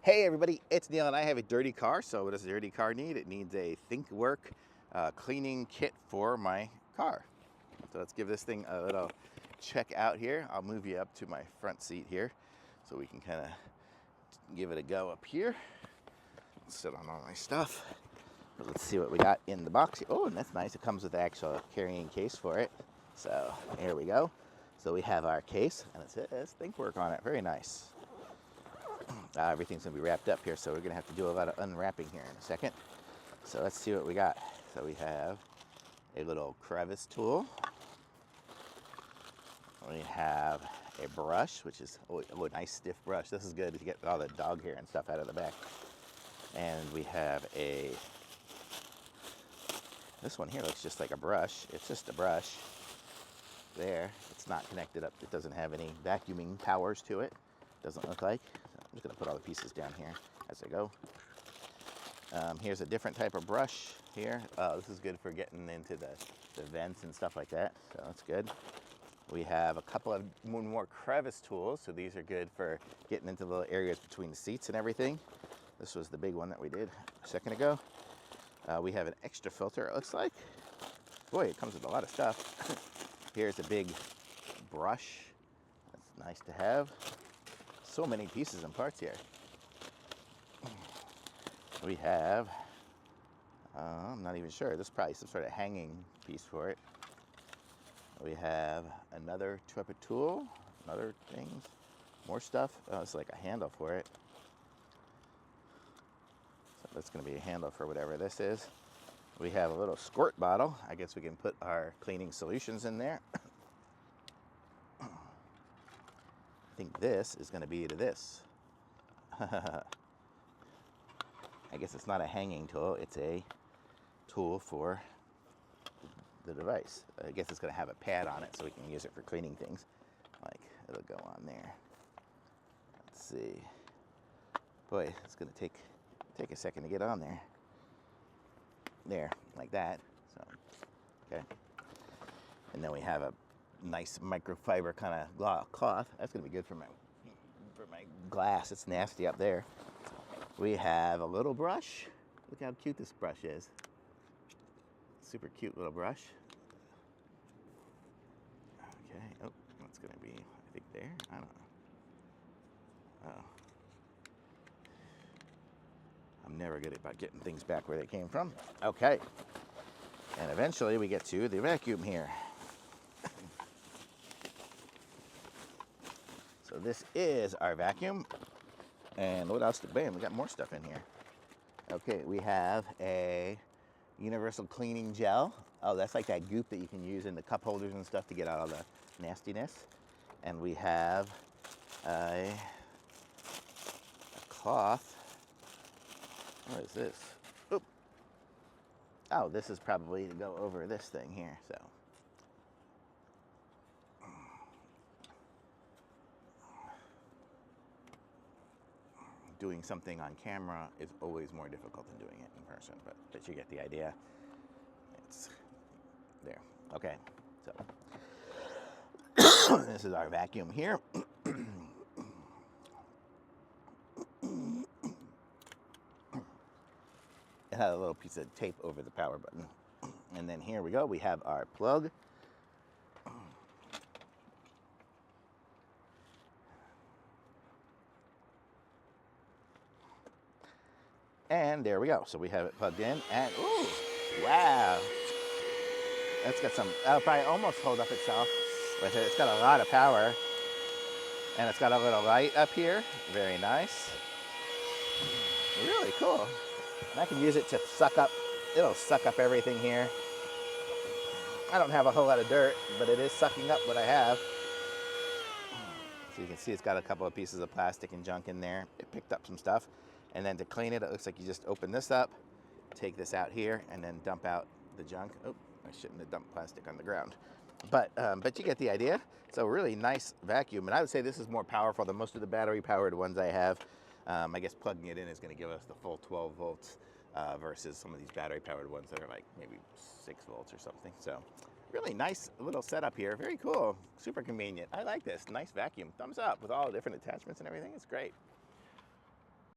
Hey everybody, it's Neil and I have a dirty car. So what does a dirty car need? It needs a ThinkWork cleaning kit for my car. So let's give this thing a little check out here. I'll move you up to my front seat here so we can kind of give it a go up here. Sit on all my stuff. But let's see what we got in the box. Oh, and that's nice. It comes with the actual carrying case for it. So here we go. So we have our case and it says ThinkWork on it. Very nice. Everything's going to be wrapped up here, so we're going to have to do a lot of unwrapping here in a second. So let's see what we got. So we have a little crevice tool. We have a brush, which is a nice stiff brush. This is good to get all the dog hair and stuff out of the back. And we have this one here looks just like a brush. It's just a brush. There, it's not connected up. It doesn't have any vacuuming powers to it. Doesn't look like. So I'm just going to put all the pieces down here as I go. Here's a different type of brush here. This is good for getting into the vents and stuff like that, so that's good. We have a couple of more crevice tools, so these are good for getting into the little areas between the seats and everything. This was the big one that we did a second ago. We have an extra filter, it looks like. Boy, it comes with a lot of stuff. Here's a big brush. That's nice to have. So many pieces and parts here. We have, I'm not even sure, this is probably some sort of hanging piece for it. We have another type of tool, other things, more stuff. Oh, it's like a handle for it. So that's going to be a handle for whatever this is. We have a little squirt bottle. I guess we can put our cleaning solutions in there. I think this is going to be to this. I guess it's not a hanging tool, it's a tool for the device. I guess it's going to have a pad on it so we can use it for cleaning things. Like, it'll go on there. Let's see. Boy, it's going to take a second to get on there. There, like that. So, okay. And then we have a nice microfiber kind of cloth. That's going to be good for my glass. It's nasty up there. We have a little brush. Look how cute this brush is. Super cute little brush. Okay. Oh, that's going to be, I think, there. I don't know. Oh. I'm never good about getting things back where they came from. Okay. And eventually we get to the vacuum here. So this is our vacuum. And what else? Bam, we got more stuff in here. Okay, we have a universal cleaning gel. Oh, that's like that goop that you can use in the cup holders and stuff to get out all the nastiness. And we have a cloth. What is this? Oop. Oh, this is probably to go over this thing here, so. Doing something on camera is always more difficult than doing it in person, but you get the idea. It's there. Okay, so this is our vacuum here. It had a little piece of tape over the power button. And then here we go, we have our plug. And there we go. So we have it plugged in, and ooh, wow. That's got some, that'll probably almost hold up itself with it. It's got a lot of power, and it's got a little light up here. Very nice. Really cool. And I can use it to suck up, it'll suck up everything here. I don't have a whole lot of dirt, but it is sucking up what I have. So you can see it's got a couple of pieces of plastic and junk in there. It picked up some stuff. And then to clean it, it looks like you just open this up, take this out here, and then dump out the junk. Oh, I shouldn't have dumped plastic on the ground. But you get the idea. So really nice vacuum. And I would say this is more powerful than most of the battery-powered ones I have. I guess plugging it in is going to give us the full 12 volts versus some of these battery-powered ones that are like maybe 6 volts or something. So really nice little setup here. Very cool. Super convenient. I like this. Nice vacuum. Thumbs up with all the different attachments and everything. It's great.